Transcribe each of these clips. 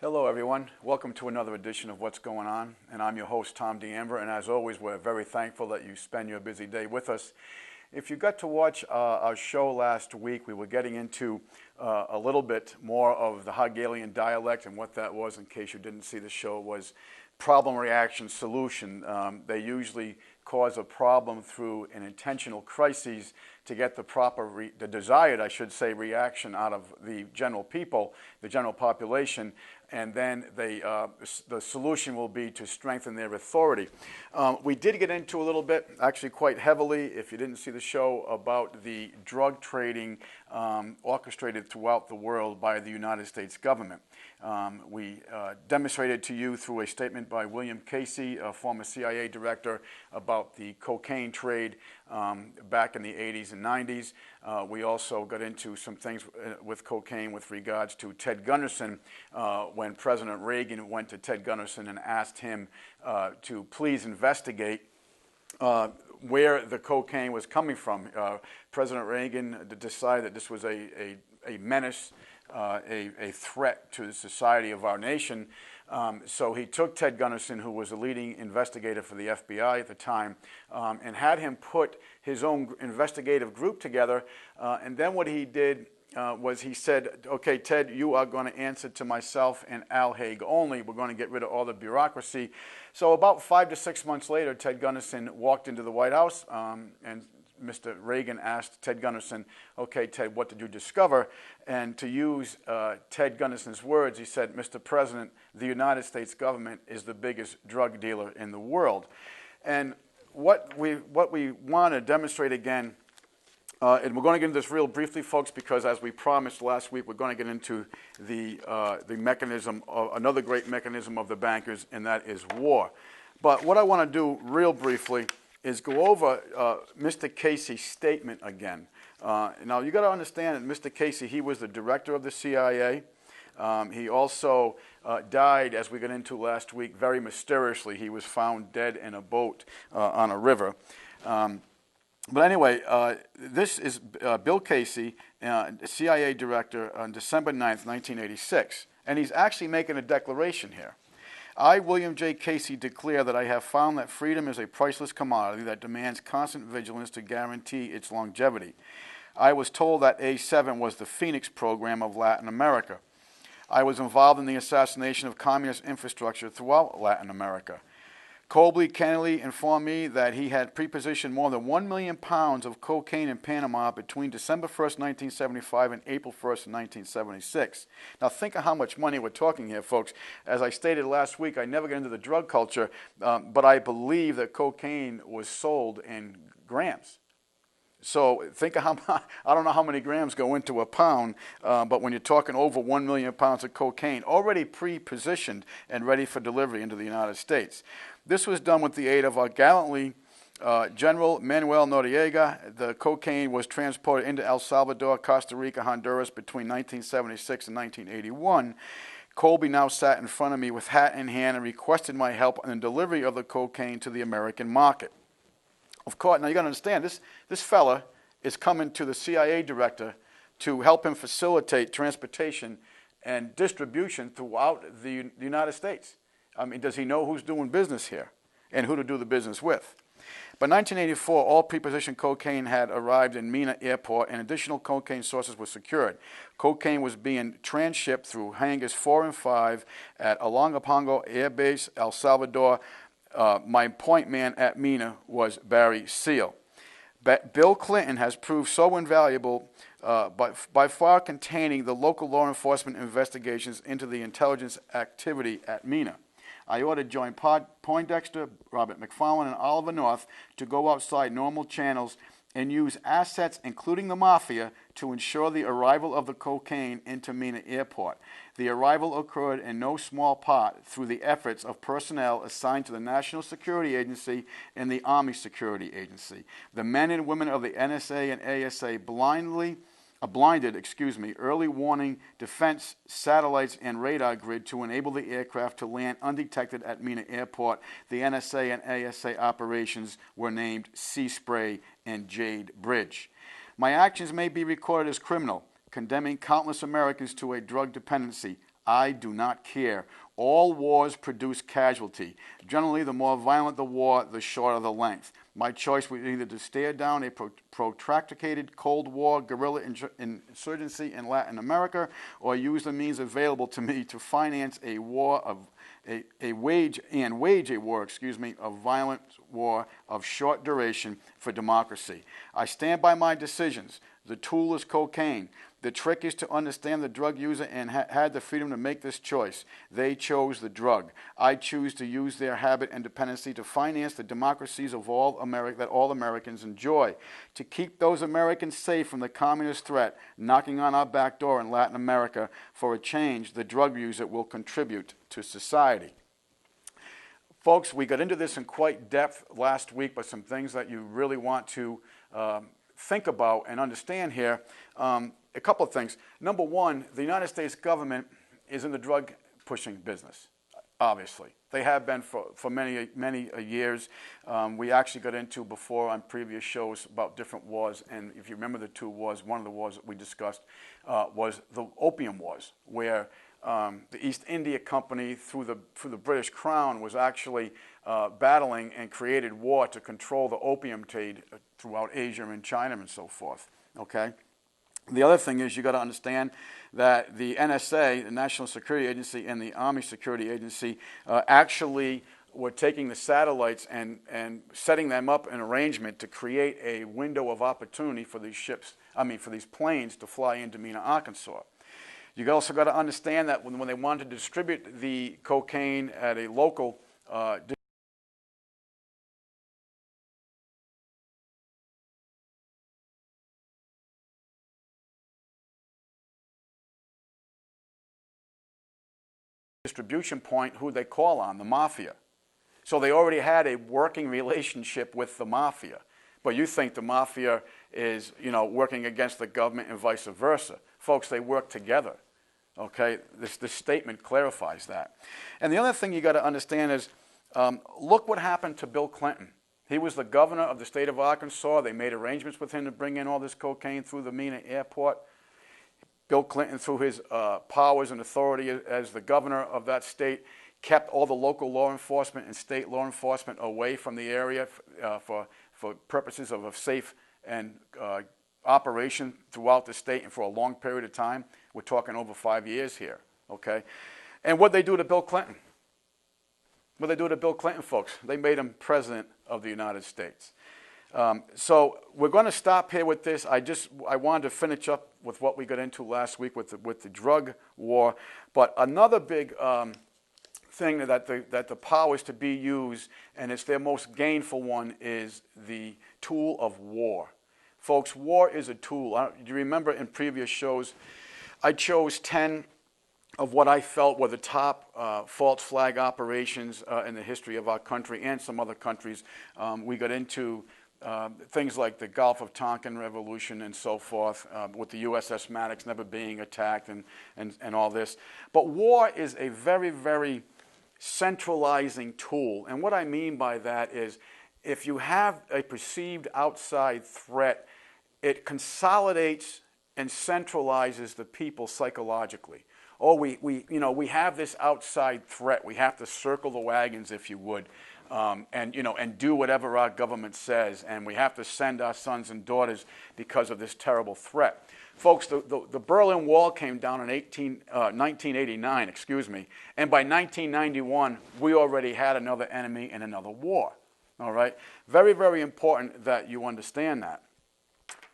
Hello, everyone. Welcome to another edition of What's Going On, and I'm your host, Tom D'Ambra, and as always, we're very thankful that you spend your busy day with us. If you got to watch our show last week, we were getting into a little bit more of the Hegelian dialect, and what that was, in case you didn't see the show, was problem, reaction, solution. They usually cause a problem through an intentional crisis to get the desired, I should say, reaction out of the general people, the general population, and then the solution will be to strengthen their authority. We did get into a little bit, actually quite heavily, if you didn't see the show, about the drug trading orchestrated throughout the world by the United States government. We demonstrated to you through a statement by William Casey, a former CIA director, about the cocaine trade back in the 80s and 90s. We also got into some things with cocaine with regards to Ted Gunderson, when President Reagan went to Ted Gunderson and asked him to please investigate where the cocaine was coming from. President Reagan decided that this was a menace, a threat to the society of our nation. So he took Ted Gunderson, who was a leading investigator for the FBI at the time, and had him put his own investigative group together. And then what he did was he said, okay, Ted, you are going to answer to myself and Al Haig only. We're going to get rid of all the bureaucracy. So about 5 to 6 months later, Ted Gunderson walked into the White House, and Mr. Reagan asked Ted Gunderson, okay, Ted, what did you discover? And to use Ted Gunderson's words, he said, Mr. President, the United States government is the biggest drug dealer in the world. And what we want to demonstrate again, and we're going to get into this real briefly, folks, because as we promised last week, we're going to get into the mechanism, another great mechanism of the bankers, and that is war. But what I want to do real briefly is go over Mr. Casey's statement again. Now, you got to understand that Mr. Casey, he was the director of the CIA. He also died, as we got into last week, very mysteriously. He was found dead in a boat on a river. But anyway, this is Bill Casey, CIA director, on December 9th, 1986. And he's actually making a declaration here. I, William J. Casey, declare that I have found that freedom is a priceless commodity that demands constant vigilance to guarantee its longevity. I was told that A7 was the Phoenix program of Latin America. I was involved in the assassination of communist infrastructure throughout Latin America. Colby Kennedy informed me that he had prepositioned more than 1 million pounds of cocaine in Panama between December 1st, 1975 and April 1st, 1976. Now think of how much money we're talking here, folks. As I stated last week, I never get into the drug culture, but I believe that cocaine was sold in grams. So think of how, I don't know how many grams go into a pound, but when you're talking over 1 million pounds of cocaine, already pre-positioned and ready for delivery into the United States. This was done with the aid of our gallantly General Manuel Noriega. The cocaine was transported into El Salvador, Costa Rica, Honduras between 1976 and 1981. Colby now sat in front of me with hat in hand and requested my help in the delivery of the cocaine to the American market. Of course, now you got to understand, this fella is coming to the CIA director to help him facilitate transportation and distribution throughout the United States. I mean, does he know who's doing business here and who to do the business with? By 1984, all prepositioned cocaine had arrived in Mina Airport and additional cocaine sources were secured. Cocaine was being transshipped through hangars 4 and 5 at Alangapongo Air Base, El Salvador. My point man at Mina was Barry Seal. Bill Clinton has proved so invaluable by far containing the local law enforcement investigations into the intelligence activity at Mina. I ordered Joint Poindexter, Robert McFarlane, and Oliver North to go outside normal channels and use assets, including the Mafia, to ensure the arrival of the cocaine into Mina Airport. The arrival occurred in no small part through the efforts of personnel assigned to the National Security Agency and the Army Security Agency. The men and women of the NSA and ASA blinded early warning defense satellites and radar grid to enable the aircraft to land undetected at Mina Airport. The NSA and ASA operations were named Sea Spray and Jade Bridge. My actions may be recorded as criminal, condemning countless Americans to a drug dependency. I do not care. All wars produce casualty. Generally, the more violent the war, the shorter the length. My choice was either to stare down a protracted Cold War guerrilla insurgency in Latin America, or use the means available to me to finance a war of wage a war, of violent war of short duration for democracy. I stand by my decisions. The tool is cocaine. The trick is to understand the drug user and had the freedom to make this choice. They chose the drug. I choose to use their habit and dependency to finance the democracies of that all Americans enjoy. To keep those Americans safe from the communist threat knocking on our back door in Latin America, for a change, the drug user will contribute to society. Folks, we got into this in quite depth last week, but some things that you really want to think about and understand here. A couple of things. Number one, the United States government is in the drug pushing business, obviously. They have been for many years. We actually got into before on previous shows about different wars, and if you remember the two wars, one of the wars that we discussed was the Opium Wars, where the East India Company, through the British Crown, was actually battling and created war to control the opium trade throughout Asia and China and so forth. Okay. The other thing is you got to understand that the NSA, the National Security Agency, and the Army Security Agency actually were taking the satellites and setting them up in arrangement to create a window of opportunity for these for these planes to fly into Mena, Arkansas. You also got to understand that when they wanted to distribute the cocaine at a local distribution point, who they call on, the mafia. So they already had a working relationship with the mafia. But you think the mafia is, working against the government and vice versa. Folks, they work together. Okay, this statement clarifies that. And the other thing you got to understand is, look what happened to Bill Clinton. He was the governor of the state of Arkansas. They made arrangements with him to bring in all this cocaine through the Mena airport. Bill Clinton, through his powers and authority as the governor of that state, kept all the local law enforcement and state law enforcement away from the area for purposes of a safe and operation throughout the state and for a long period of time. We're talking over 5 years here, okay? And what'd they do to Bill Clinton? What'd they do to Bill Clinton, folks? They made him president of the United States. So we're going to stop here with this. I wanted to finish up with what we got into last week with the drug war. But another big thing that the powers to be use, and it's their most gainful one, is the tool of war. Folks, war is a tool. Do you remember in previous shows, I chose 10 of what I felt were the top false flag operations in the history of our country and some other countries. We got into things like the Gulf of Tonkin Revolution and so forth, with the USS Maddox never being attacked and all this. But war is a very, very centralizing tool. And what I mean by that is, if you have a perceived outside threat, it consolidates and centralizes the people psychologically. Oh, we have this outside threat. We have to circle the wagons, if you would, and do whatever our government says. And we have to send our sons and daughters because of this terrible threat. Folks, the Berlin Wall came down in 1989, and by 1991, we already had another enemy and another war. All right? Very, very important that you understand that.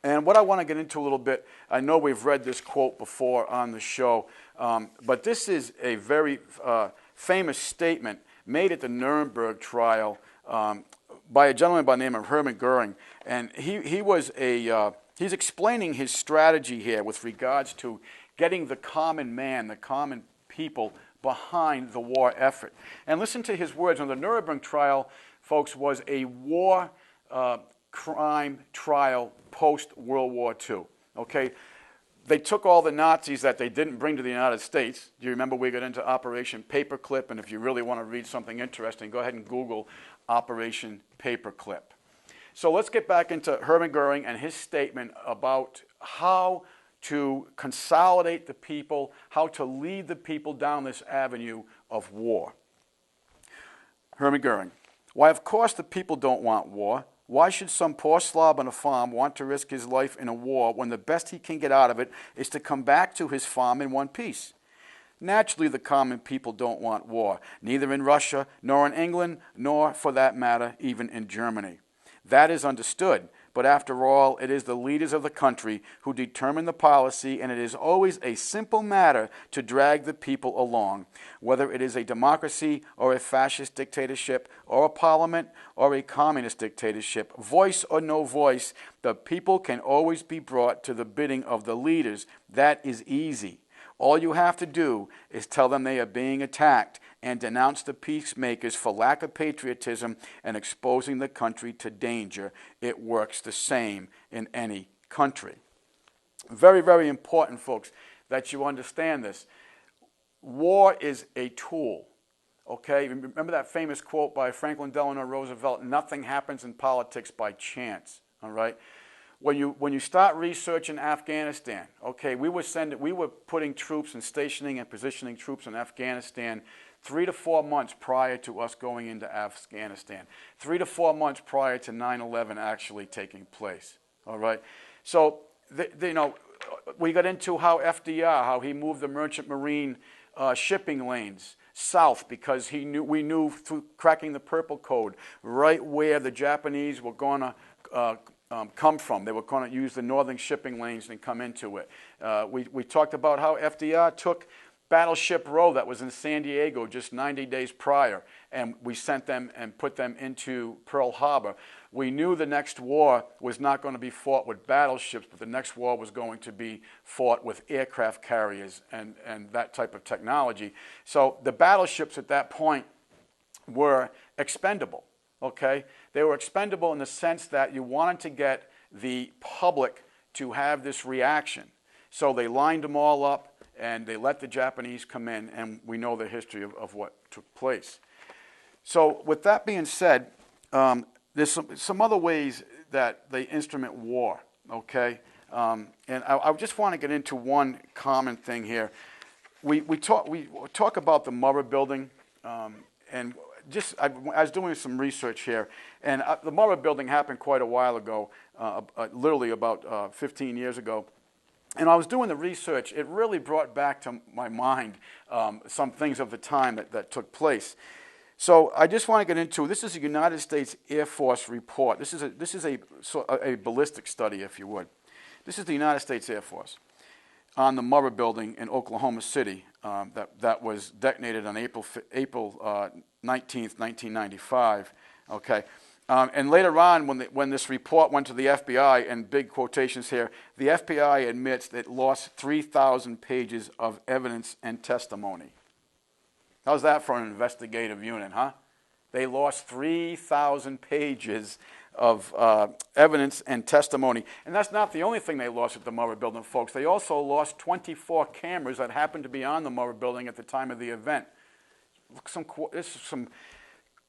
And what I want to get into a little bit, I know we've read this quote before on the show, but this is a very famous statement made at the Nuremberg trial by a gentleman by the name of Hermann Goering. And he's explaining his strategy here with regards to getting the common man, the common people, behind the war effort. And listen to his words. On the Nuremberg trial, folks, was a war crime trial post-World War II, okay? They took all the Nazis that they didn't bring to the United States. Do you remember we got into Operation Paperclip? And if you really want to read something interesting, go ahead and Google Operation Paperclip. So let's get back into Hermann Goering and his statement about how to consolidate the people, how to lead the people down this avenue of war. Hermann Goering. Why, of course the people don't want war. Why should some poor slob on a farm want to risk his life in a war when the best he can get out of it is to come back to his farm in one piece? Naturally, the common people don't want war, neither in Russia, nor in England, nor, for that matter, even in Germany. That is understood, but after all, it is the leaders of the country who determine the policy, and it is always a simple matter to drag the people along, whether it is a democracy or a fascist dictatorship or a parliament or a communist dictatorship. Voice or no voice, the people can always be brought to the bidding of the leaders. That is easy. All you have to do is tell them they are being attacked and denounce the peacemakers for lack of patriotism and exposing the country to danger. It works the same in any country. Very, very important, folks, that you understand this. War is a tool. Okay? Remember that famous quote by Franklin Delano Roosevelt, "Nothing happens in politics by chance." All right? When you start researching Afghanistan, okay, we were putting troops and stationing and positioning troops in Afghanistan 3 to 4 months prior to us going into Afghanistan, 3 to 4 months prior to 9/11 actually taking place. All right, so we got into how FDR, how he moved the merchant marine shipping lanes south because we knew through cracking the Purple Code right where the Japanese were going to come from. They were going to use the northern shipping lanes and come into it. We talked about how FDR took Battleship Row that was in San Diego just 90 days prior, and we sent them and put them into Pearl Harbor. We knew the next war was not going to be fought with battleships, but the next war was going to be fought with aircraft carriers and that type of technology. So the battleships at that point were expendable. Okay, they were expendable in the sense that you wanted to get the public to have this reaction. So they lined them all up and they let the Japanese come in, and we know the history of what took place. So with that being said, there's some other ways that they instrument war, okay? And I just want to get into one common thing here. We talk about the Murrah Building, and I was doing some research here, and the Murrah Building happened quite a while ago, literally about 15 years ago. And I was doing the research. It really brought back to my mind some things of the time that took place. So I just want to get into, this is a United States Air Force report. This is a ballistic study, if you would. This is the United States Air Force on the Murrah Building in Oklahoma City that was detonated on April 19th, 1995. Okay. And later on, when this report went to the FBI, and big quotations here, the FBI admits that it lost 3,000 pages of evidence and testimony. How's that for an investigative unit, huh? They lost 3,000 pages of evidence and testimony. And that's not the only thing they lost at the Murrah Building, folks. They also lost 24 cameras that happened to be on the Murrah Building at the time of the event. This is some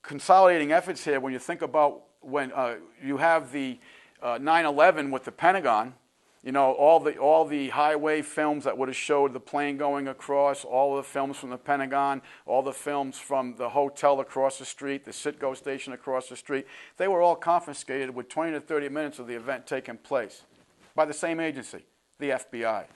consolidating efforts here when you think about when you have the 9/11 with the Pentagon, you know, all the highway films that would have showed the plane going across, all of the films from the Pentagon, all the films from the hotel across the street, the Citgo station across the street, they were all confiscated with 20 to 30 minutes of the event taking place by the same agency, the FBI.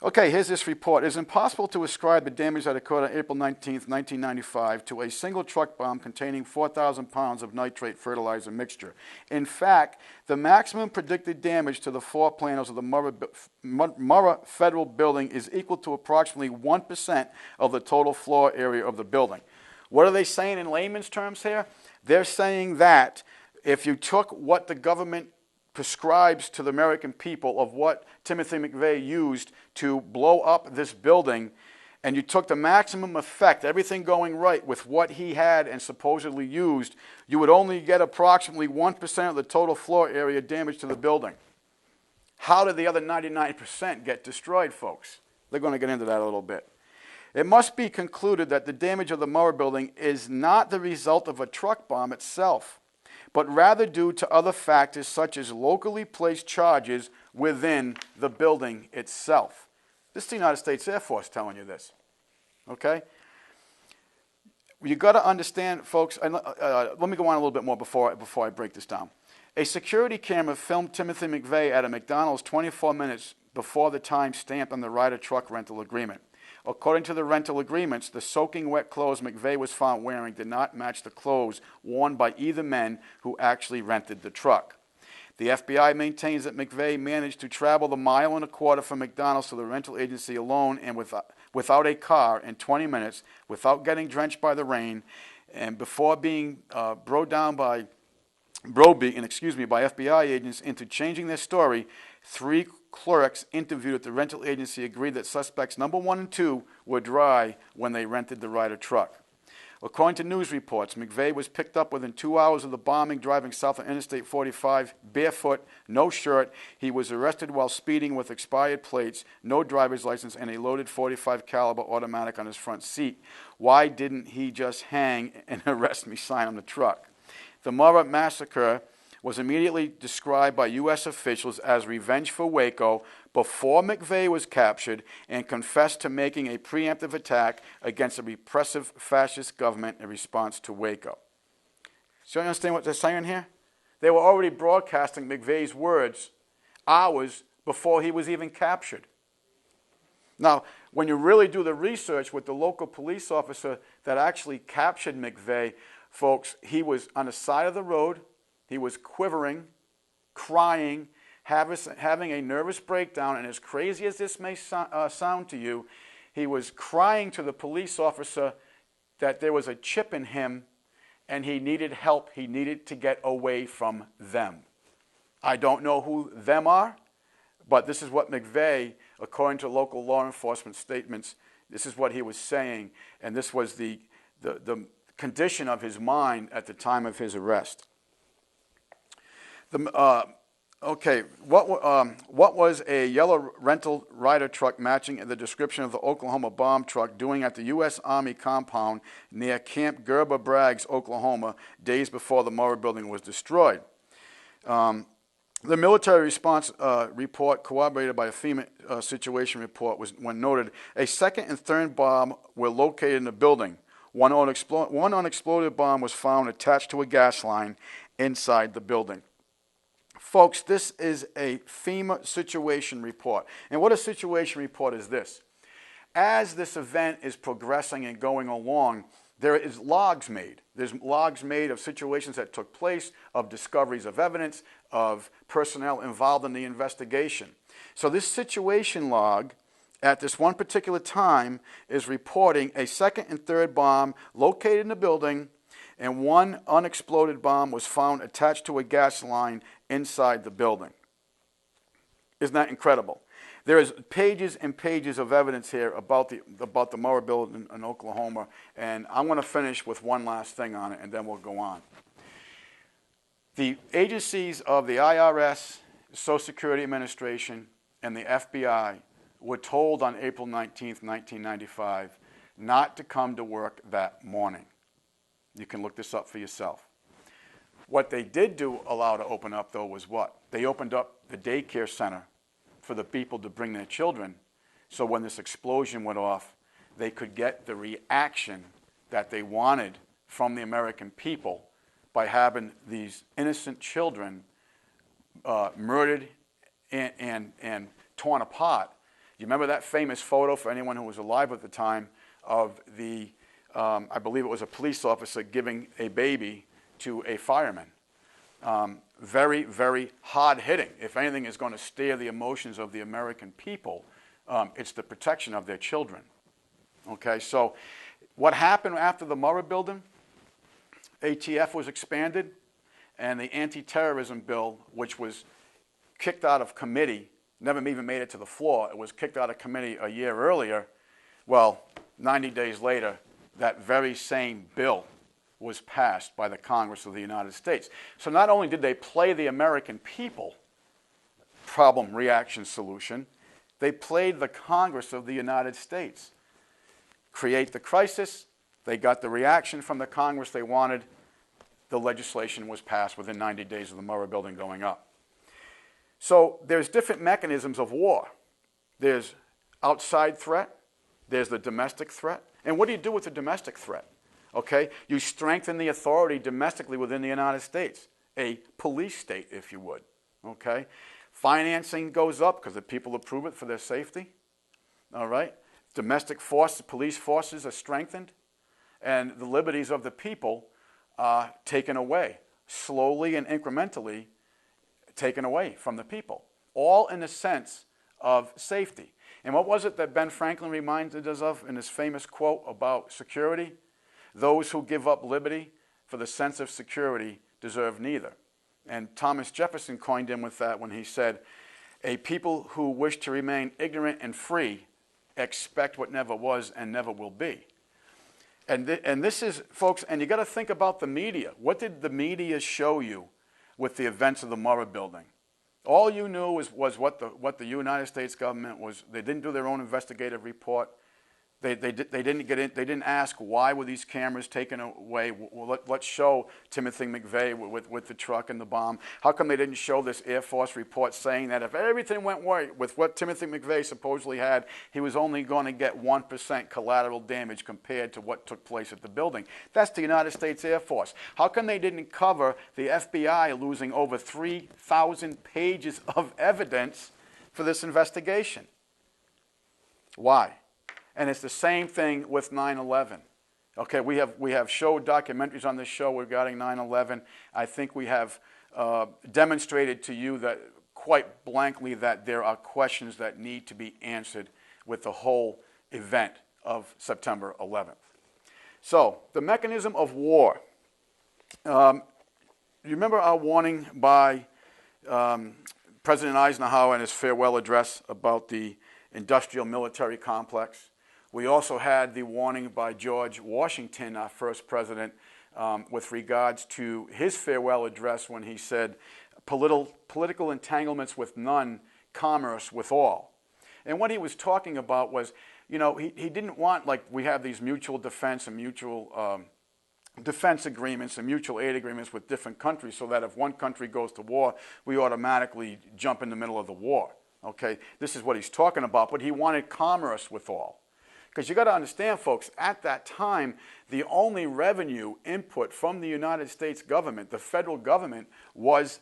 Okay, here's this report. It is impossible to ascribe the damage that occurred on April 19th, 1995 to a single truck bomb containing 4,000 pounds of nitrate fertilizer mixture. In fact, the maximum predicted damage to the floor panels of the Murrah Federal Building is equal to approximately 1% of the total floor area of the building. What are they saying in layman's terms here? They're saying that if you took what the government prescribes to the American people of what Timothy McVeigh used to blow up this building, and you took the maximum effect, everything going right with what he had and supposedly used, you would only get approximately 1% of the total floor area damage to the building. How did the other 99% get destroyed, folks? They're going to get into that a little bit. It must be concluded that the damage of the Murrah Building is not the result of a truck bomb itself, but rather due to other factors such as locally placed charges within the building itself. This is the United States Air Force telling you this, okay? You got to understand, folks, and let me go on a little bit more before I break this down. A security camera filmed Timothy McVeigh at a McDonald's 24 minutes before the time stamped on the Ryder truck rental agreement. According to the rental agreements, the soaking wet clothes McVeigh was found wearing did not match the clothes worn by either men who actually rented the truck. The FBI maintains that McVeigh managed to travel the mile and a quarter from McDonald's to the rental agency alone and without a car in 20 minutes, without getting drenched by the rain, and before being browbeaten by FBI agents into changing their story. 3 clerks interviewed at the rental agency agreed that suspects number 1 and 2 were dry when they rented the Ryder truck. According to news reports, McVeigh was picked up within 2 hours of the bombing driving south of Interstate 45, barefoot, no shirt. He was arrested while speeding with expired plates, no driver's license, and a loaded .45 caliber automatic on his front seat. Why didn't he just hang an arrest me sign on the truck? The Murrah massacre was immediately described by U.S. officials as revenge for Waco before McVeigh was captured and confessed to making a preemptive attack against a repressive fascist government in response to Waco. So you understand what they're saying here? They were already broadcasting McVeigh's words hours before he was even captured. Now, when you really do the research with the local police officer that actually captured McVeigh, folks, he was on the side of the road. He was quivering, crying, having a nervous breakdown, and as crazy as this may sound to you, he was crying to the police officer that there was a chip in him and he needed help. He needed to get away from them. I don't know who them are, but this is what McVeigh, according to local law enforcement statements, this is what he was saying, and this was the condition of his mind at the time of his arrest. What was a yellow rental Ryder truck matching the description of the Oklahoma bomb truck doing at the U.S. Army compound near Camp Gerber Braggs, Oklahoma, days before the Murrah building was destroyed? The military response report, corroborated by a FEMA situation report, was when noted a second and third bomb were located in the building. One unexploded bomb was found attached to a gas line inside the building. Folks, this is a FEMA situation report. And what a situation report is this? As this event is progressing and going along, there is logs made. There's logs made of situations that took place, of discoveries of evidence, of personnel involved in the investigation. So this situation log at this one particular time is reporting a second and third bomb located in the building, and one unexploded bomb was found attached to a gas line inside the building. Isn't that incredible? There is pages and pages of evidence here about the Murrah building in Oklahoma, and I'm going to finish with one last thing on it, and then we'll go on. The agencies of the IRS, the Social Security Administration, and the FBI were told on April 19th, 1995, not to come to work that morning. You can look this up for yourself. What they did allow to open up, though, was what? They opened up the daycare center for the people to bring their children, so when this explosion went off, they could get the reaction that they wanted from the American people by having these innocent children murdered and torn apart. You remember that famous photo, for anyone who was alive at the time, of the I believe it was a police officer giving a baby to a fireman. Very, very hard-hitting. If anything is going to stir the emotions of the American people, it's the protection of their children. Okay, so what happened after the Murrah building? ATF was expanded, and the anti-terrorism bill, which was kicked out of committee, never even made it to the floor. It was kicked out of committee a year earlier. Well, 90 days later, that very same bill was passed by the Congress of the United States. So not only did they play the American people problem, reaction, solution, they played the Congress of the United States. Create the crisis, they got the reaction from the Congress they wanted, the legislation was passed within 90 days of the Murrah building going up. So there's different mechanisms of war. There's outside threat. There's the domestic threat. And what do you do with the domestic threat? Okay, you strengthen the authority domestically within the United States, a police state, if you would. Okay, financing goes up because the people approve it for their safety. All right, domestic force, police forces are strengthened, and the liberties of the people are taken away, slowly and incrementally taken away from the people, all in the sense of safety. And what was it that Ben Franklin reminded us of in his famous quote about security? Those who give up liberty for the sense of security deserve neither. And Thomas Jefferson coined in with that when he said, a people who wish to remain ignorant and free expect what never was and never will be. And this is, folks, and you got to think about the media. What did the media show you with the events of the Murrah building? All you knew was what the United States government was. They didn't do their own investigative report. They didn't ask why were these cameras taken away. Well, let's show Timothy McVeigh with the truck and the bomb. How come they didn't show this Air Force report saying that if everything went right with what Timothy McVeigh supposedly had, he was only going to get 1% collateral damage compared to what took place at the building? That's the United States Air Force. How come they didn't cover the FBI losing over 3,000 pages of evidence for this investigation? Why? And it's the same thing with 9/11. Okay, we have showed documentaries on this show regarding 9/11. I think we have demonstrated to you that quite blankly that there are questions that need to be answered with the whole event of September 11th. So the mechanism of war. You remember our warning by President Eisenhower in his farewell address about the industrial military complex? We also had the warning by George Washington, our first president, with regards to his farewell address when he said, political entanglements with none, commerce with all. And what he was talking about was, you know, he didn't want, like we have these mutual defense and mutual defense agreements and mutual aid agreements with different countries so that if one country goes to war, we automatically jump in the middle of the war. Okay, this is what he's talking about, but he wanted commerce with all. Because you got to understand, folks, at that time, the only revenue input from the United States government, the federal government, was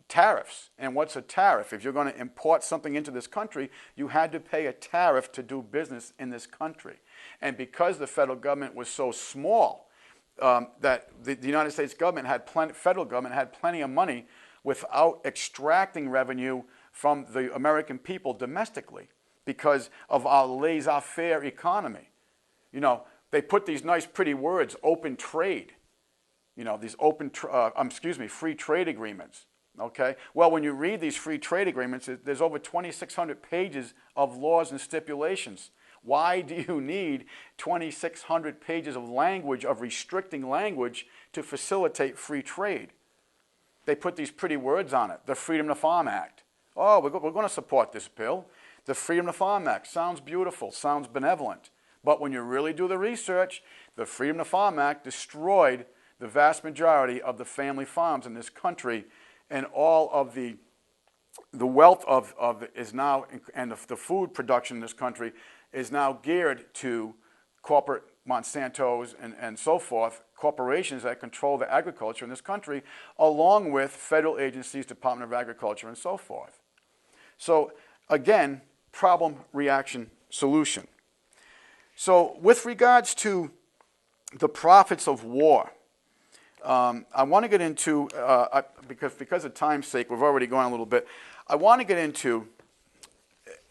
tariffs. And what's a tariff? If you're going to import something into this country, you had to pay a tariff to do business in this country. And because the federal government was so small, that the United States government federal government had plenty of money without extracting revenue from the American people domestically, because of our laissez-faire economy. You know, they put these nice pretty words, open trade, you know, these free trade agreements, okay? Well, when you read these free trade agreements, there's over 2,600 pages of laws and stipulations. Why do you need 2,600 pages of language, of restricting language, to facilitate free trade? They put these pretty words on it, the Freedom to Farm Act. Oh, we're going to support this bill. The Freedom to Farm Act sounds beautiful, sounds benevolent. But when you really do the research, the Freedom to Farm Act destroyed the vast majority of the family farms in this country, and all of the wealth of is now, and the food production in this country is now geared to corporate Monsantos and so forth, corporations that control the agriculture in this country, along with federal agencies, Department of Agriculture, and so forth. So again, problem, reaction, solution. So with regards to the profits of war, I want to get into, because of time's sake, we've already gone a little bit, I want to get into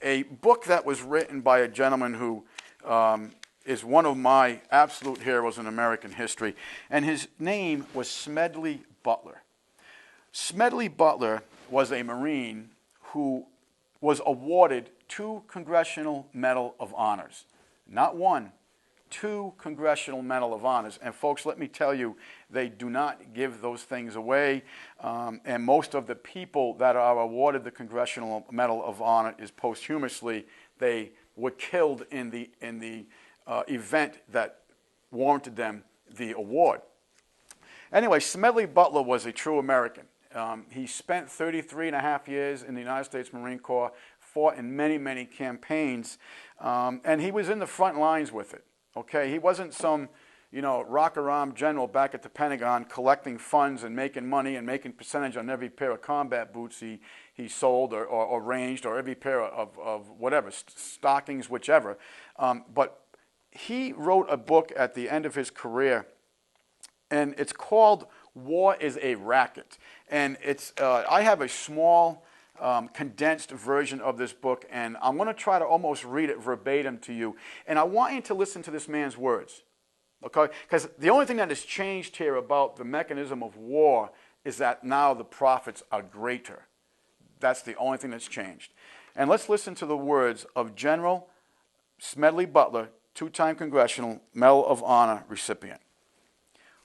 a book that was written by a gentleman who is one of my absolute heroes in American history, and his name was Smedley Butler. Smedley Butler was a Marine who was awarded 2 Congressional Medal of Honors. Not 1, 2 Congressional Medal of Honors. And folks, let me tell you, they do not give those things away. And most of the people that are awarded the Congressional Medal of Honor is posthumously. They were killed in the event that warranted them the award. Anyway, Smedley Butler was a true American. He spent 33 and a half years in the United States Marine Corps, fought in many, many campaigns, and he was in the front lines with it. Okay, he wasn't some, rock-a-rhyme general back at the Pentagon collecting funds and making money and making percentage on every pair of combat boots he sold or arranged, or every pair of whatever, stockings, whichever. But he wrote a book at the end of his career, and it's called War is a Racket. And I have a small condensed version of this book, and I'm going to try to almost read it verbatim to you. And I want you to listen to this man's words, okay? Because the only thing that has changed here about the mechanism of war is that now the profits are greater. That's the only thing that's changed. And let's listen to the words of General Smedley Butler, two-time Congressional Medal of Honor recipient.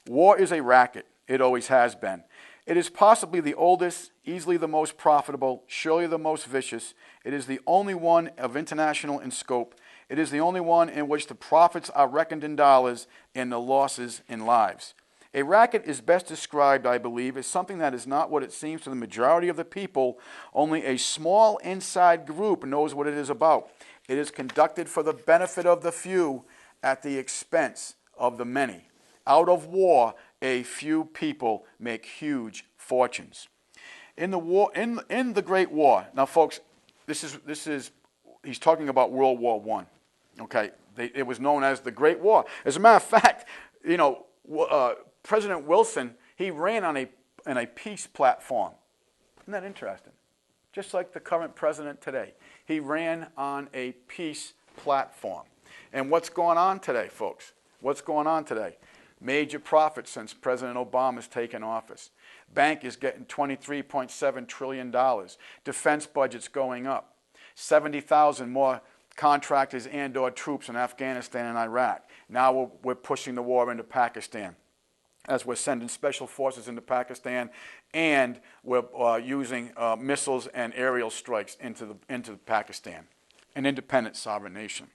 War is a racket. It always has been. It is possibly the oldest, easily the most profitable, surely the most vicious. It is the only one of international in scope. It is the only one in which the profits are reckoned in dollars and the losses in lives. A racket is best described, I believe, as something that is not what it seems to the majority of the people. Only a small inside group knows what it is about. It is conducted for the benefit of the few at the expense of the many. Out of war, a few people make huge fortunes. In the Great War, now folks, he's talking about World War I. Okay, it was known as the Great War. As a matter of fact, President Wilson, he ran on a peace platform. Isn't that interesting? Just like the current president today, he ran on a peace platform. And what's going on today, folks? What's going on today? Major profits since President Obama's taken office. Bank is getting $23.7 trillion. Defense budget's going up. 70,000 more contractors and/or troops in Afghanistan and Iraq. Now we're pushing the war into Pakistan, as we're sending special forces into Pakistan, and we're using missiles and aerial strikes into Pakistan, an independent sovereign nation.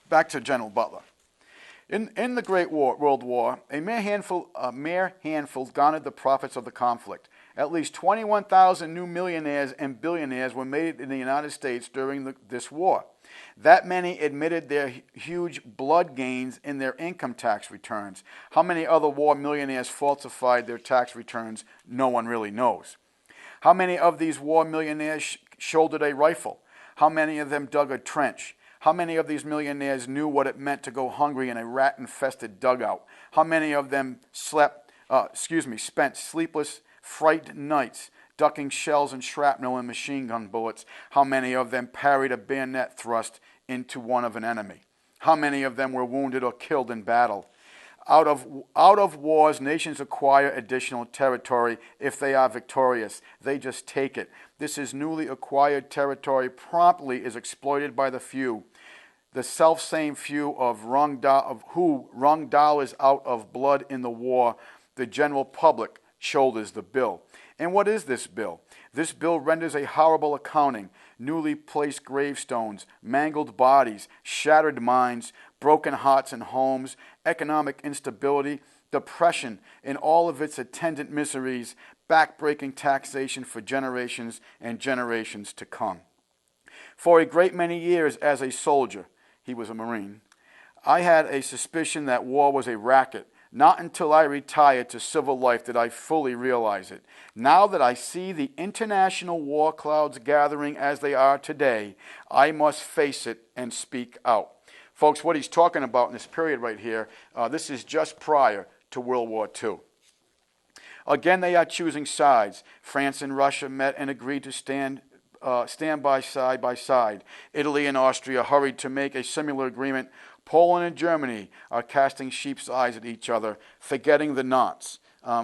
Back to General Butler. In the Great World War, a mere handful garnered the profits of the conflict. At least 21,000 new millionaires and billionaires were made in the United States during this war. That many admitted their huge blood gains in their income tax returns. How many other war millionaires falsified their tax returns, no one really knows. How many of these war millionaires shouldered a rifle? How many of them dug a trench? How many of these millionaires knew what it meant to go hungry in a rat-infested dugout? How many of them spent sleepless, frightened nights ducking shells and shrapnel and machine gun bullets? How many of them parried a bayonet thrust into one of an enemy? How many of them were wounded or killed in battle? Out of wars, nations acquire additional territory if they are victorious. They just take it. This is newly acquired territory promptly is exploited by the few. The self-same few who wrung dollars out of blood in the war. The general public shoulders the bill. And what is this bill? This bill renders a horrible accounting, newly placed gravestones, mangled bodies, shattered minds, broken hearts and homes, economic instability, depression in all of its attendant miseries, back-breaking taxation for generations and generations to come. For a great many years as a soldier, he was a Marine, I had a suspicion that war was a racket. Not until I retired to civil life did I fully realize it. Now that I see the international war clouds gathering as they are today, I must face it and speak out. Folks, what he's talking about in this period right here, this is just prior to World War II. Again, they are choosing sides. France and Russia met and agreed to stand by side. Italy and Austria hurried to make a similar agreement. Poland and Germany are casting sheep's eyes at each other, forgetting the nonce.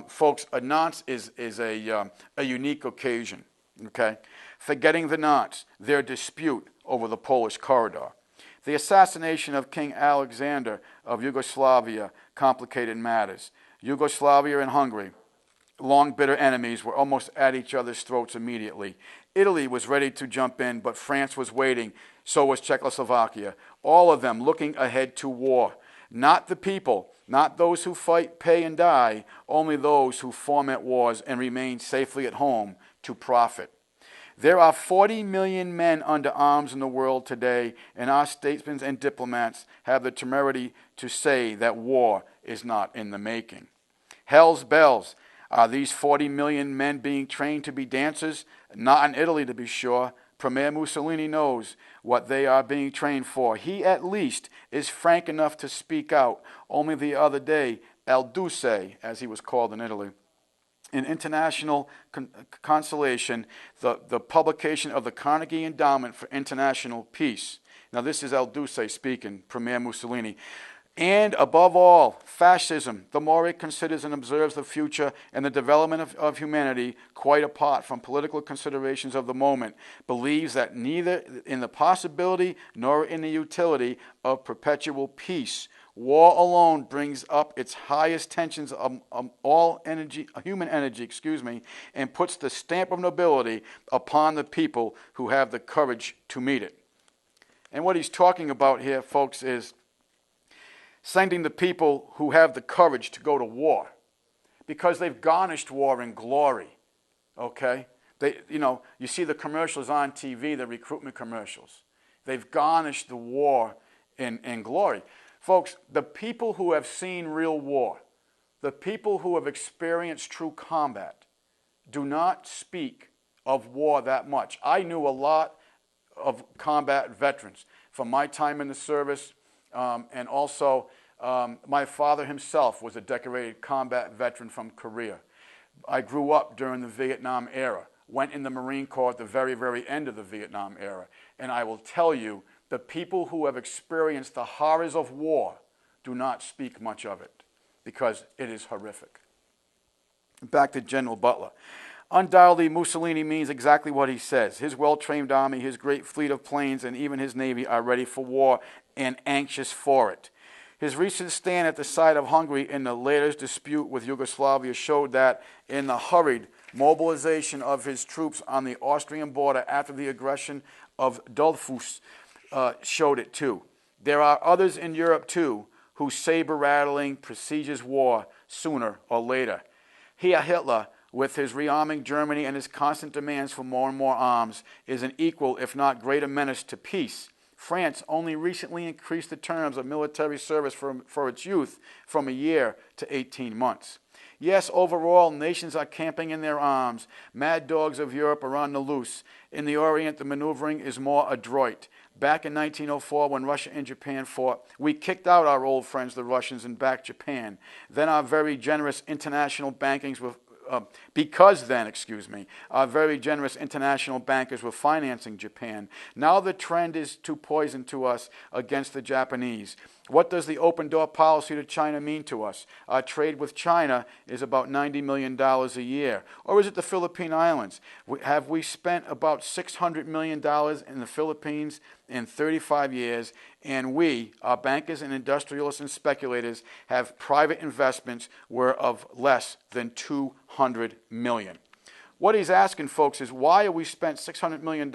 Folks, a nonce is a unique occasion, okay? Forgetting the nonce, their dispute over the Polish corridor. The assassination of King Alexander of Yugoslavia complicated matters. Yugoslavia and Hungary, long bitter enemies, were almost at each other's throats immediately. Italy was ready to jump in, but France was waiting. So was Czechoslovakia. All of them looking ahead to war. Not the people, not those who fight, pay, and die, only those who foment wars and remain safely at home to profit. There are 40 million men under arms in the world today, and our statesmen and diplomats have the temerity to say that war is not in the making. Hell's bells. Are these 40 million men being trained to be dancers? Not in Italy, to be sure. Premier Mussolini knows what they are being trained for. He, at least, is frank enough to speak out. Only the other day, El Duce, as he was called in Italy, in international consolation, the publication of the Carnegie Endowment for International Peace. Now, this is El Duce speaking, Premier Mussolini. And above all, fascism, the more it considers and observes the future and the development of humanity, quite apart from political considerations of the moment, believes that neither in the possibility nor in the utility of perpetual peace. War alone brings up its highest tensions of all energy, human energy, and puts the stamp of nobility upon the people who have the courage to meet it. And what he's talking about here, folks, is sending the people who have the courage to go to war, because they've garnished war in glory. Okay, you see the commercials on TV, the recruitment commercials. They've garnished the war in glory. Folks, the people who have seen real war, the people who have experienced true combat, do not speak of war that much. I knew a lot of combat veterans from my time in the service, and also my father himself was a decorated combat veteran from Korea. I grew up during the Vietnam era, went in the Marine Corps at the very, very end of the Vietnam era, and I will tell you, the people who have experienced the horrors of war do not speak much of it, because it is horrific. Back to General Butler. Undoubtedly, Mussolini means exactly what he says. His well-trained army, his great fleet of planes, and even his navy are ready for war and anxious for it. His recent stand at the side of Hungary in the latest dispute with Yugoslavia showed that in the hurried mobilization of his troops on the Austrian border after the aggression of Dollfuss showed it too. There are others in Europe too whose saber-rattling prestigious war sooner or later. Here Hitler, with his rearming Germany and his constant demands for more and more arms, is an equal, if not greater, menace to peace. France only recently increased the terms of military service for its youth from a year to 18 months. Yes, overall, nations are camping in their arms. Mad dogs of Europe are on the loose. In the Orient, the maneuvering is more adroit. Back in 1904, when Russia and Japan fought, we kicked out our old friends, the Russians, and backed Japan. Then our very generous international bankings were our very generous international bankers were financing Japan. Now the trend is to poison to us against the Japanese. What does the open door policy to China mean to us? Our trade with China is about $90 million a year. Or is it the Philippine Islands? Have we spent about $600 million in the Philippines in 35 years, and we, our bankers and industrialists and speculators, have private investments worth of less than $200 million. What he's asking, folks, is why have we spent $600 million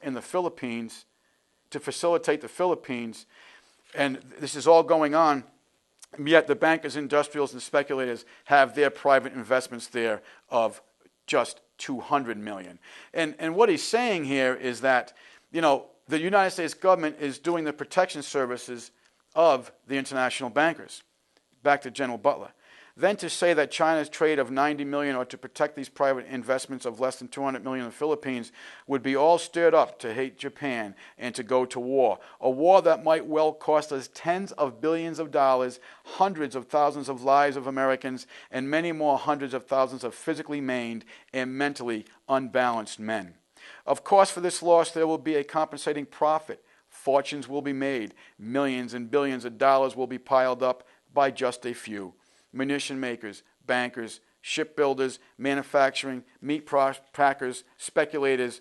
in the Philippines to facilitate the Philippines, and this is all going on, yet the bankers, industrials, and speculators have their private investments there of just $200 million. And what he's saying here is that, the United States government is doing the protection services of the international bankers. Back to General Butler. Then to say that China's trade of $90 million or to protect these private investments of less than $200 million in the Philippines would be all stirred up to hate Japan and to go to war. A war that might well cost us tens of billions of dollars, hundreds of thousands of lives of Americans, and many more hundreds of thousands of physically maimed and mentally unbalanced men. Of course, for this loss, there will be a compensating profit. Fortunes will be made. Millions and billions of dollars will be piled up by just a few. Munition makers, bankers, shipbuilders, manufacturing, meat packers, speculators,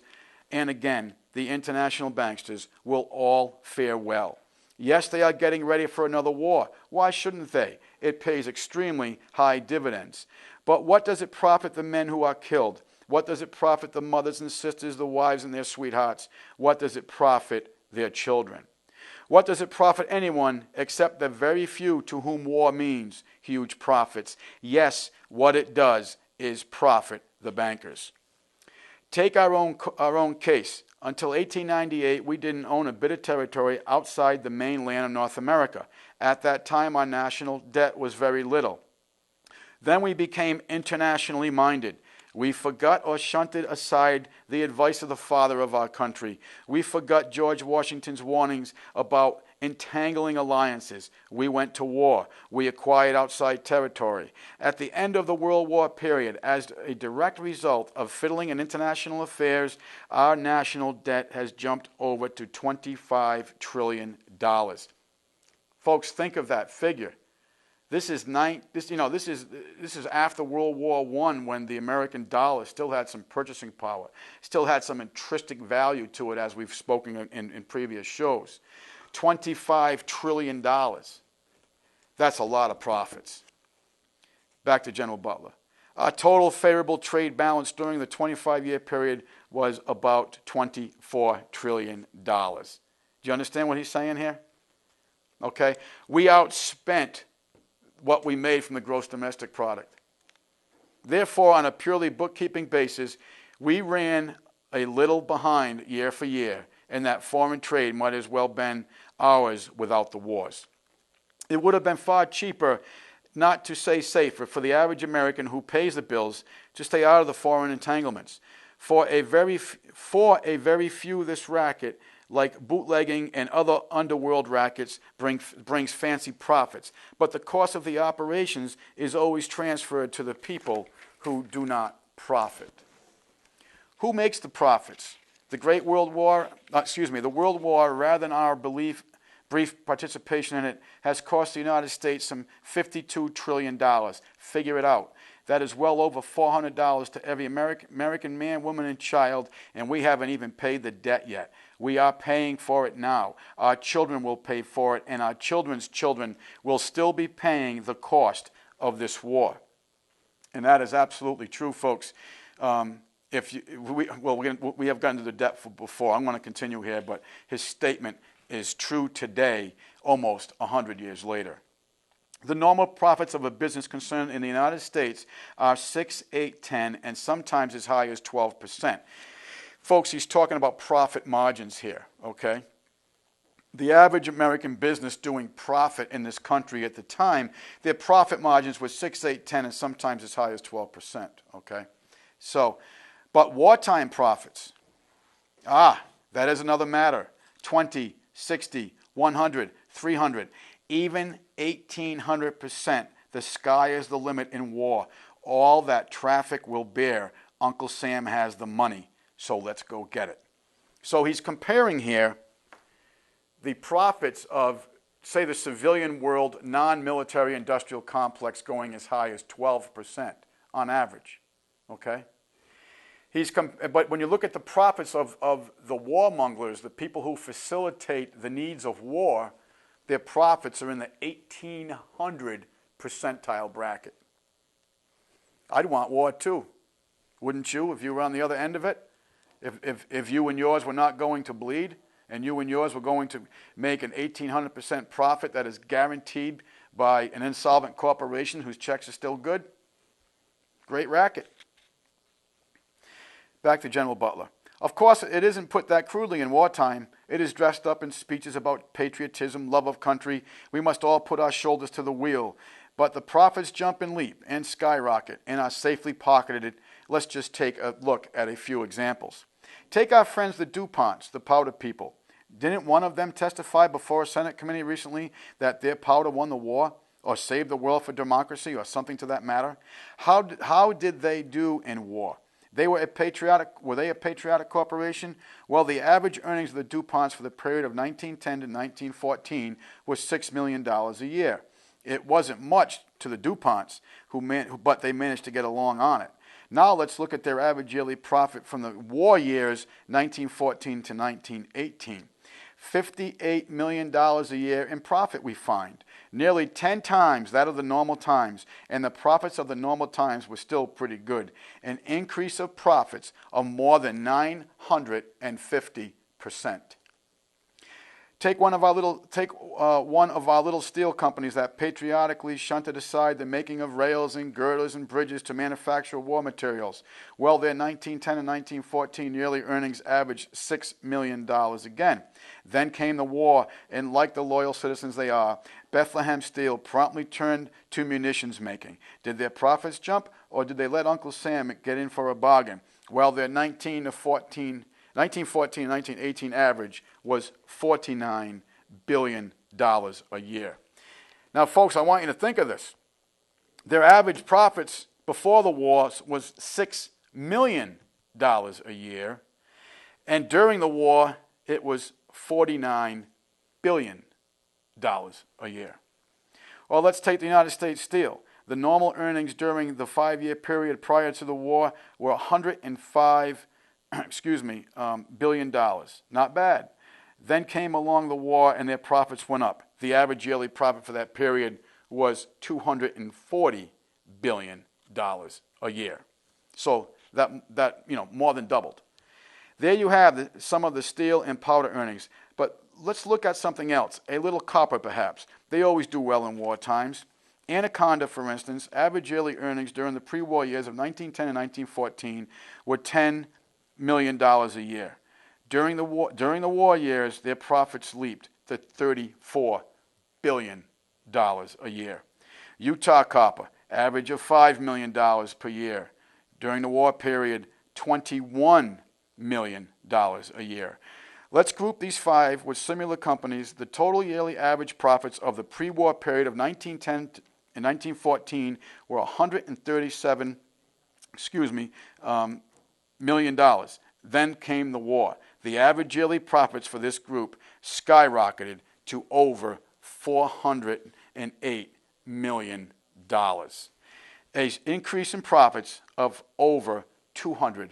and again, the international banksters will all fare well. Yes, they are getting ready for another war. Why shouldn't they? It pays extremely high dividends. But what does it profit the men who are killed? What does it profit the mothers and sisters, the wives and their sweethearts? What does it profit their children? What does it profit anyone except the very few to whom war means huge profits? Yes, what it does is profit the bankers. Take our own case. Until 1898, we didn't own a bit of territory outside the mainland of North America. At that time, our national debt was very little. Then we became internationally minded. We forgot or shunted aside the advice of the father of our country. We forgot George Washington's warnings about entangling alliances. We went to war. We acquired outside territory. At the end of the World War period, as a direct result of fiddling in international affairs, our national debt has jumped over to $25 trillion. Folks, think of that figure. This is after World War I, when the American dollar still had some purchasing power, still had some intrinsic value to it, as we've spoken in previous shows. $25 trillion. That's a lot of profits. Back to General Butler. Our total favorable trade balance during the 25-year period was about $24 trillion. Do you understand what he's saying here? Okay? We outspent what we made from the gross domestic product. Therefore, on a purely bookkeeping basis, we ran a little behind year for year, and that foreign trade might as well been ours without the wars. It would have been far cheaper, not to say safer, for the average American who pays the bills to stay out of the foreign entanglements. For a very few, this racket, like bootlegging and other underworld rackets, brings fancy profits. But the cost of the operations is always transferred to the people who do not profit. Who makes the profits? The World War, rather than our brief participation in it, has cost the United States some $52 trillion. Figure it out. That is well over $400 to every American man, woman, and child, and we haven't even paid the debt yet. We are paying for it now. Our children will pay for it, and our children's children will still be paying the cost of this war. And that is absolutely true, folks. We have gotten to the depth before. I'm going to continue here, but his statement is true today, almost 100 years later. The normal profits of a business concern in the United States are 6, 8, 10, and sometimes as high as 12%. Folks, he's talking about profit margins here, okay? The average American business doing profit in this country at the time, their profit margins were 6, 8, 10, and sometimes as high as 12%, okay? So, but wartime profits, that is another matter. 20, 60, 100, 300, even 1,800%. The sky is the limit in war. All that traffic will bear. Uncle Sam has the money, so let's go get it. So he's comparing here the profits of, say, the civilian world non-military industrial complex going as high as 12% on average, okay? But when you look at the profits of the warmongers, the people who facilitate the needs of war, their profits are in the 1,800 percentile bracket. I'd want war too, wouldn't you, if you were on the other end of it? If you and yours were not going to bleed, and you and yours were going to make an 1,800% profit that is guaranteed by an insolvent corporation whose checks are still good, great racket. Back to General Butler. Of course, it isn't put that crudely in wartime. It is dressed up in speeches about patriotism, love of country. We must all put our shoulders to the wheel. But the profits jump and leap and skyrocket and are safely pocketed. Let's just take a look at a few examples. Take our friends the DuPonts, the powder people. Didn't one of them testify before a Senate committee recently that their powder won the war or saved the world for democracy or something to that matter? How did they do in war? Were they a patriotic corporation? Well, the average earnings of the DuPonts for the period of 1910 to 1914 was $6 million a year. It wasn't much to the DuPonts, but they managed to get along on it. Now let's look at their average yearly profit from the war years 1914 to 1918. $58 million a year in profit we find, nearly 10 times that of the normal times, and the profits of the normal times were still pretty good, an increase of profits of more than 950%. Take one of our little steel companies that patriotically shunted aside the making of rails and girders and bridges to manufacture war materials. Well, their 1910 and 1914 yearly earnings averaged $6 million again. Then came the war, and like the loyal citizens they are, Bethlehem Steel promptly turned to munitions making. Did their profits jump, or did they let Uncle Sam get in for a bargain? Well, their 1914 and 1918 average was $49 billion a year. Now, folks, I want you to think of this. Their average profits before the war was $6 million a year, and during the war, it was $49 billion a year. Well, let's take the United States Steel. The normal earnings during the 5-year period prior to the war were $105 billion. Not bad. Then came along the war and their profits went up. The average yearly profit for that period was $240 billion a year. So that more than doubled. There you have some of the steel and powder earnings. But let's look at something else. A little copper, perhaps. They always do well in war times. Anaconda, for instance, average yearly earnings during the pre-war years of 1910 and 1914 were $10 million a year. During the war years, their profits leaped to $34 billion a year. Utah Copper, average of $5 million per year. During the war period, $21 million a year. Let's group these five with similar companies. The total yearly average profits of the pre-war period of 1910 and 1914 were $137 million. Then came the war. The average yearly profits for this group skyrocketed to over $408 million. An increase in profits of over 200%.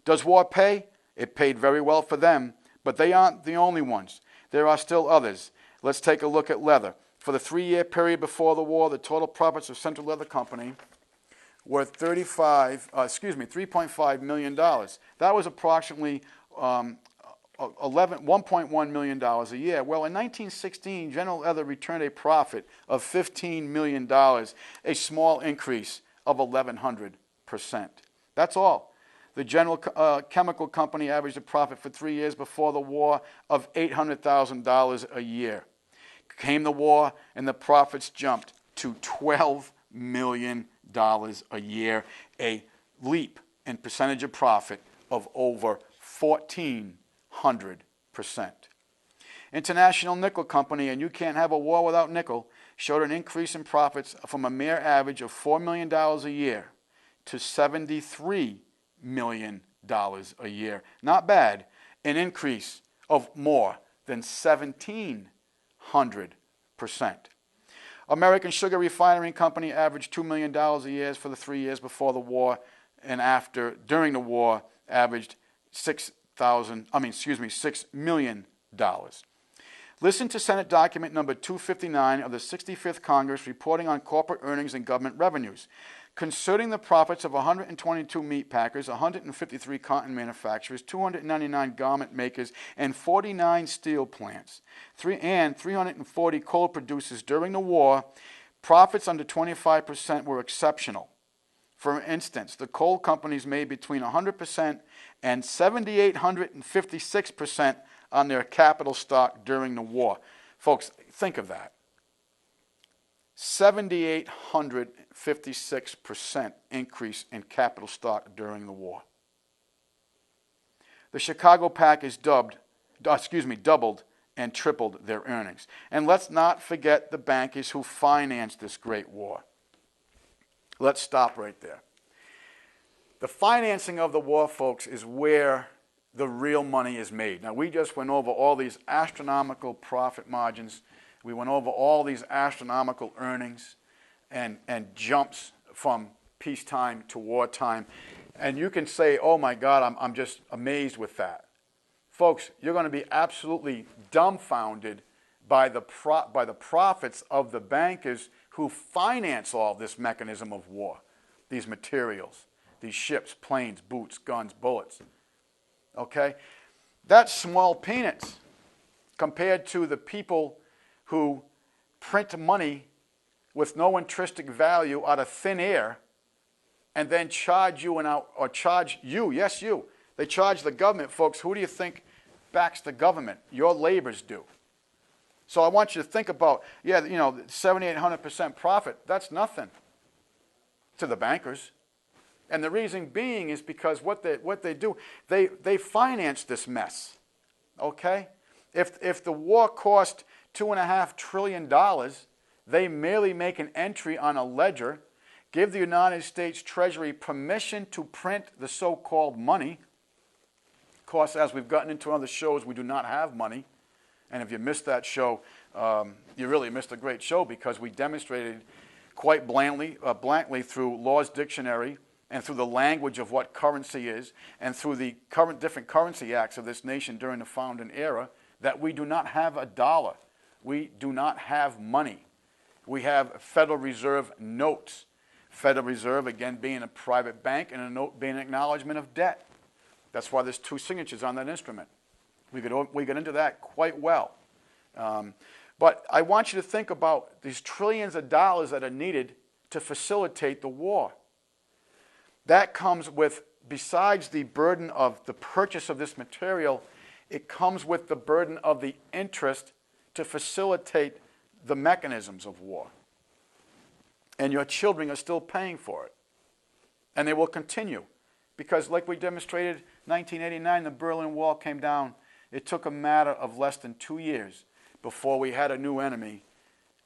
Does war pay? It paid very well for them, but they aren't the only ones. There are still others. Let's take a look at leather. For the 3-year period before the war, the total profits of Central Leather Company were $3.5 million. That was approximately $1.1 million a year. Well, in 1916, General Leather returned a profit of $15 million, a small increase of 1,100%. That's all. The General Chemical Company averaged a profit for 3 years before the war of $800,000 a year. Came the war, and the profits jumped to $12 million a year, a leap in percentage of profit of over 1,400%. International Nickel Company, and you can't have a war without nickel, showed an increase in profits from a mere average of $4 million a year to $73 million a year. Not bad. An increase of more than 1,700%. American Sugar Refining Company averaged $2 million a year for the 3 years before the war, and during the war averaged $6 million. Listen to Senate document number 259 of the 65th Congress reporting on corporate earnings and government revenues. Concerning the profits of 122 meat packers, 153 cotton manufacturers, 299 garment makers, and 49 steel plants, and 340 coal producers during the war, profits under 25% were exceptional. For instance, the coal companies made between 100% and 7,856% on their capital stock during the war. Folks, think of that. 7,856% increase in capital stock during the war. The Chicago Packers doubled and tripled their earnings. And let's not forget the bankers who financed this great war. Let's stop right there. The financing of the war, folks, is where the real money is made. Now, we just went over all these astronomical profit margins. We went over all these astronomical earnings and jumps from peacetime to wartime. And you can say, oh my God, I'm just amazed with that. Folks, you're going to be absolutely dumbfounded by the profits of the bankers who finance all this mechanism of war, these materials, these ships, planes, boots, guns, bullets. Okay? That's small peanuts compared to the people who print money with no intrinsic value out of thin air and then charge you or charge you, yes you. They charge the government, folks. Who do you think backs the government? Your laborers do. So I want you to think about, 7,800% profit, that's nothing to the bankers. And the reason being is because what they do, they finance this mess, okay? If the war cost $2.5 trillion, they merely make an entry on a ledger, give the United States Treasury permission to print the so-called money. Of course, as we've gotten into other shows, we do not have money. And if you missed that show, you really missed a great show, because we demonstrated quite blankly through Law's Dictionary and through the language of what currency is and through the different currency acts of this nation during the founding era that we do not have a dollar. We do not have money. We have Federal Reserve notes. Federal Reserve, again, being a private bank, and a note being an acknowledgement of debt. That's why there's two signatures on that instrument. We get into that quite well. But I want you to think about these trillions of dollars that are needed to facilitate the war. That comes with, besides the burden of the purchase of this material, it comes with the burden of the interest to facilitate the mechanisms of war. And your children are still paying for it. And they will continue. Because like we demonstrated, 1989, the Berlin Wall came down. It took a matter of less than 2 years before we had a new enemy,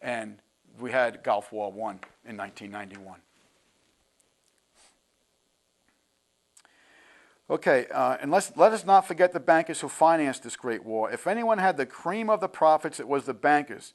and we had Gulf War I in 1991. Okay, and let us not forget the bankers who financed this great war. If anyone had the cream of the profits, it was the bankers.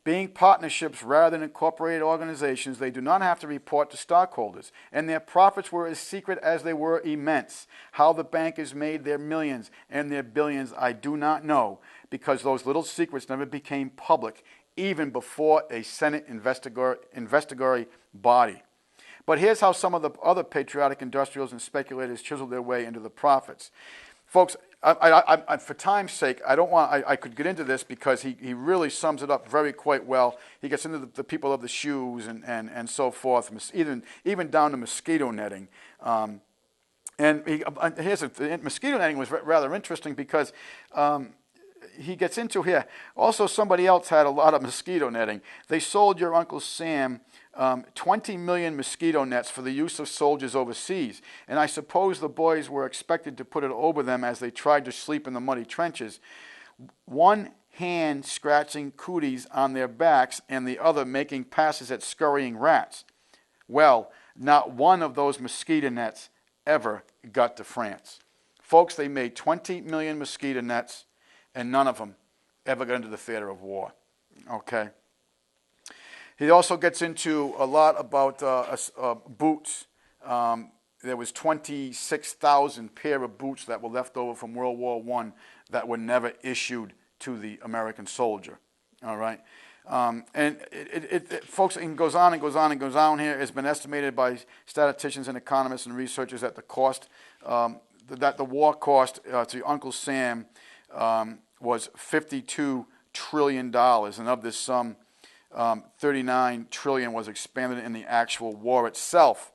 Being partnerships rather than incorporated organizations, they do not have to report to stockholders, and their profits were as secret as they were immense. How the bankers made their millions and their billions, I do not know, because those little secrets never became public, even before a Senate investigatory body. But here's how some of the other patriotic industrials and speculators chiseled their way into the profits. Folks, for time's sake, I could get into this because he really sums it up very quite well. He gets into the people of the shoes and so forth, even down to mosquito netting. Mosquito netting was rather interesting because he gets into here. Also, somebody else had a lot of mosquito netting. They sold your Uncle Sam 20 million mosquito nets for the use of soldiers overseas. And I suppose the boys were expected to put it over them as they tried to sleep in the muddy trenches. One hand scratching cooties on their backs and the other making passes at scurrying rats. Well, not one of those mosquito nets ever got to France. Folks, they made 20 million mosquito nets, and none of them ever got into the theater of war. Okay? He also gets into a lot about boots. There was 26,000 pair of boots that were left over from World War I that were never issued to the American soldier. All right? Folks, it goes on and goes on and goes on here. It's been estimated by statisticians and economists and researchers that the cost, that the war cost to Uncle Sam was $52 trillion. And of this sum, 39 trillion was expended in the actual war itself.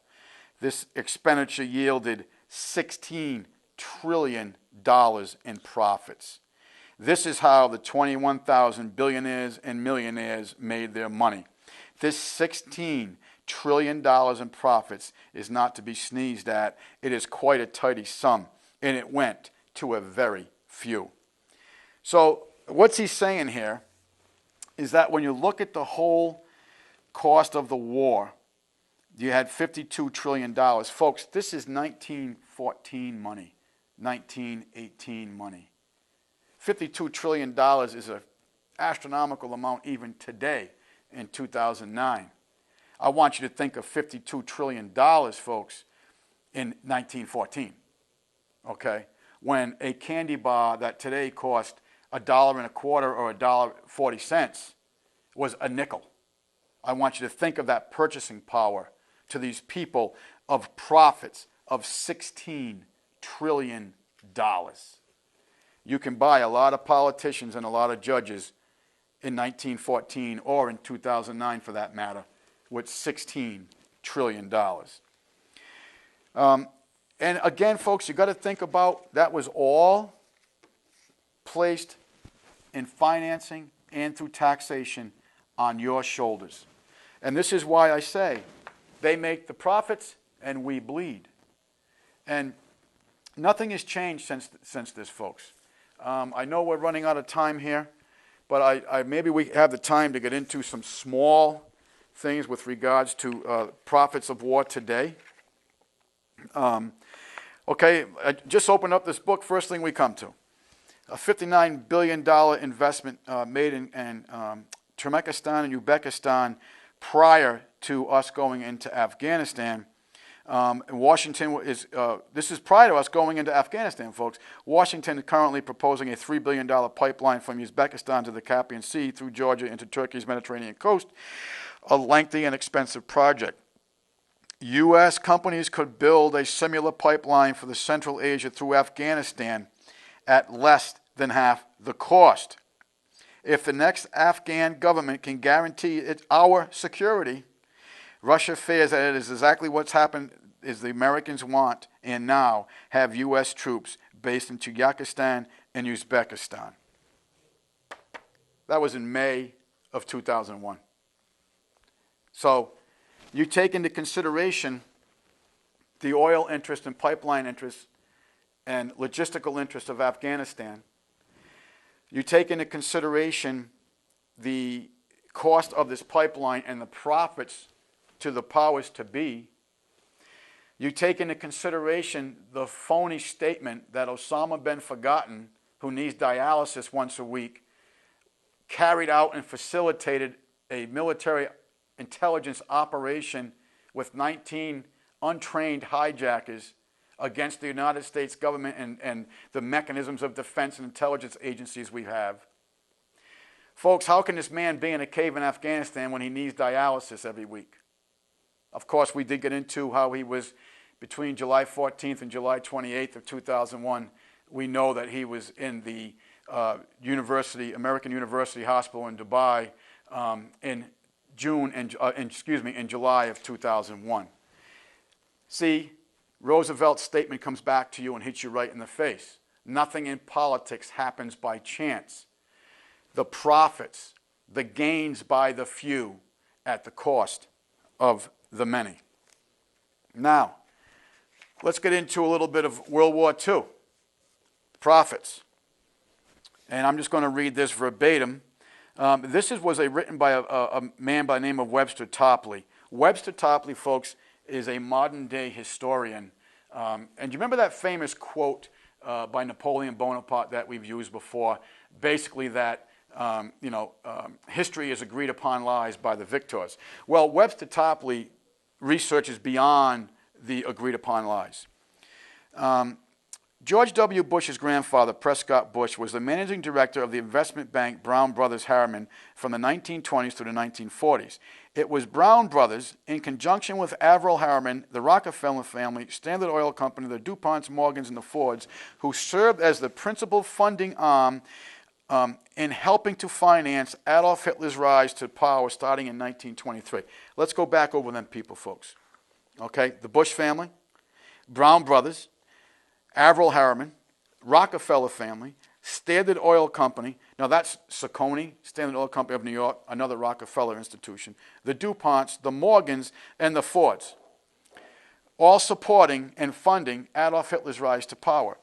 This expenditure yielded $16 trillion in profits. This is how the 21,000 billionaires and millionaires made their money. This $16 trillion in profits is not to be sneezed at. It is quite a tidy sum, and it went to a very few. So what's he saying here is that when you look at the whole cost of the war, you had $52 trillion. Folks, this is 1914 money, 1918 money. $52 trillion is an astronomical amount even today in 2009. I want you to think of $52 trillion, folks, in 1914, okay? When a candy bar that today cost $1.25 or $1.40 was a nickel. I want you to think of that purchasing power to these people of profits of $16 trillion. you can buy a lot of politicians and a lot of judges in 1914 or in 2009 for that matter with $16 trillion. And again, folks, you got to think about that was all placed in financing and through taxation on your shoulders. And this is why I say they make the profits and we bleed. And nothing has changed since this, folks. I know we're running out of time here, but I maybe we have the time to get into some small things with regards to profits of war today. Okay, I just opened up this book. First thing we come to. A $59 billion investment made in Turkmenistan and Uzbekistan prior to us going into Afghanistan. Washington is, this is prior to us going into Afghanistan, folks. Washington is currently proposing a $3 billion pipeline from Uzbekistan to the Caspian Sea through Georgia into Turkey's Mediterranean coast, a lengthy and expensive project. U.S. companies could build a similar pipeline for the Central Asia through Afghanistan at less than half the cost. If the next Afghan government can guarantee our security, Russia fears that it is exactly what's happened is the Americans want and now have U.S. troops based in Tajikistan and Uzbekistan. That was in May of 2001. So you take into consideration the oil interest and pipeline interest and logistical interest of Afghanistan. You take into consideration the cost of this pipeline and the profits to the powers to be. You take into consideration the phony statement that Osama bin Laden, who needs dialysis once a week, carried out and facilitated a military intelligence operation with 19 untrained hijackers against the United States government and the mechanisms of defense and intelligence agencies we have. Folks, how can this man be in a cave in Afghanistan when he needs dialysis every week? Of course, we did get into how he was between July 14th and July 28th of 2001. We know that he was in the American University Hospital in Dubai in July of 2001. See, Roosevelt's statement comes back to you and hits you right in the face. Nothing in politics happens by chance. The profits, the gains by the few at the cost of the many. Now, let's get into a little bit of World War II. Profits. And I'm just going to read this verbatim. This was written by a man by the name of Webster Topley. Webster Topley, folks, is a modern-day historian. And do you remember that famous quote by Napoleon Bonaparte that we've used before? Basically that, history is agreed upon lies by the victors. Well, Webster Topley researches beyond the agreed upon lies. George W. Bush's grandfather, Prescott Bush, was the managing director of the investment bank Brown Brothers Harriman from the 1920s to the 1940s. It was Brown Brothers, in conjunction with Averell Harriman, the Rockefeller family, Standard Oil Company, the DuPonts, Morgans, and the Fords, who served as the principal funding arm in helping to finance Adolf Hitler's rise to power starting in 1923. Let's go back over them people, folks. Okay, the Bush family, Brown Brothers, Averell Harriman, Rockefeller family, Standard Oil Company. Now that's Saucony, Standard Oil Company of New York, another Rockefeller institution. The DuPonts, the Morgans, and the Fords, all supporting and funding Adolf Hitler's rise to power.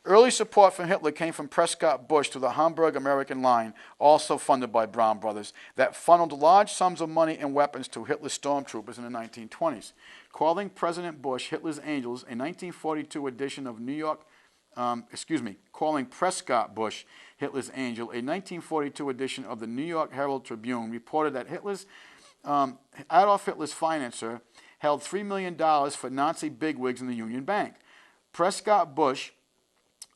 Early support from Hitler came from Prescott Bush to the Hamburg American Line, also funded by Brown Brothers, that funneled large sums of money and weapons to Hitler's stormtroopers in the 1920s. Calling President Bush Hitler's Angels, a 1942 edition of calling Prescott Bush Hitler's Angel, a 1942 edition of the New York Herald Tribune reported that Adolf Hitler's financer held $3 million for Nazi bigwigs in the Union Bank. Prescott Bush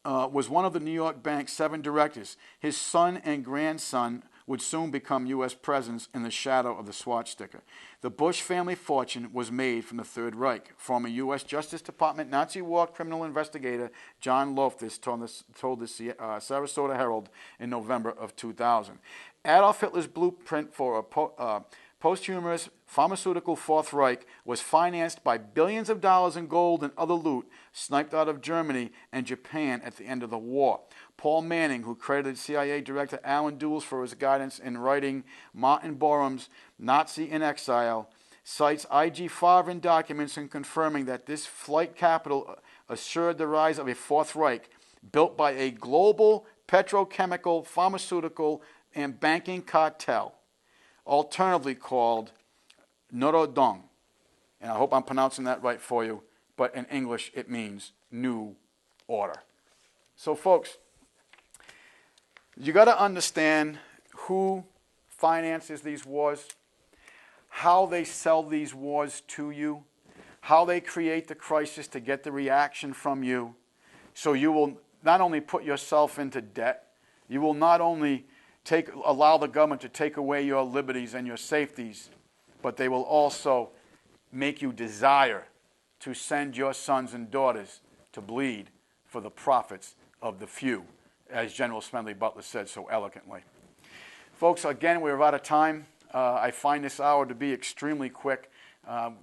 was one of the New York Bank's 7 directors. His son and grandson would soon become U.S. presence in the shadow of the swastika. The Bush family fortune was made from the Third Reich. Former U.S. Justice Department Nazi war criminal investigator John Loftus told the Sarasota Herald in November of 2000. Adolf Hitler's blueprint for a posthumous pharmaceutical Fourth Reich was financed by billions of dollars in gold and other loot sniped out of Germany and Japan at the end of the war. Paul Manning, who credited CIA Director Alan Dulles for his guidance in writing Martin Borum's Nazi in Exile, cites IG Farben documents in confirming that this flight capital assured the rise of a Fourth Reich built by a global petrochemical, pharmaceutical, and banking cartel, alternatively called Norodom. And I hope I'm pronouncing that right for you, but in English it means new order. So folks, you got to understand who finances these wars, how they sell these wars to you, how they create the crisis to get the reaction from you. So you will not only put yourself into debt, you will not only allow the government to take away your liberties and your safeties, but they will also make you desire to send your sons and daughters to bleed for the profits of the few, as General Smedley Butler said so eloquently. Folks, again, we're out of time. I find this hour to be extremely quick.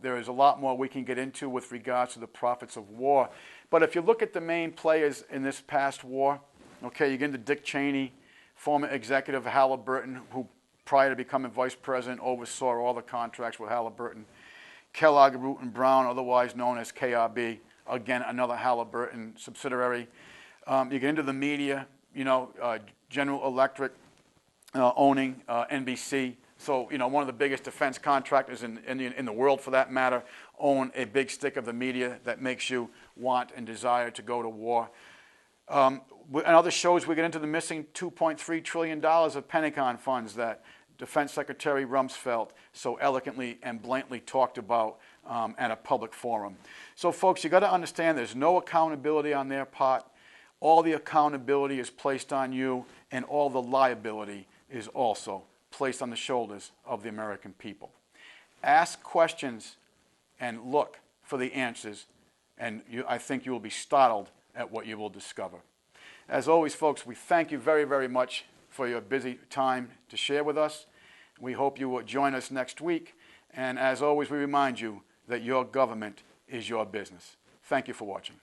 There is a lot more we can get into with regards to the profits of war. But if you look at the main players in this past war, okay, you get into Dick Cheney, former executive Halliburton, who prior to becoming vice president oversaw all the contracts with Halliburton. Kellogg Root and Brown, otherwise known as KRB, again, another Halliburton subsidiary. You get into the media, General Electric owning NBC. So, one of the biggest defense contractors in the world, for that matter, own a big stick of the media that makes you want and desire to go to war. In other shows, we get into the missing $2.3 trillion of Pentagon funds that Defense Secretary Rumsfeld so eloquently and blatantly talked about at a public forum. So, folks, you got to understand there's no accountability on their part. All the accountability is placed on you, and all the liability is also placed on the shoulders of the American people. Ask questions and look for the answers, and I think you will be startled at what you will discover. As always, folks, we thank you very, very much for your busy time to share with us. We hope you will join us next week. And as always, we remind you that your government is your business. Thank you for watching.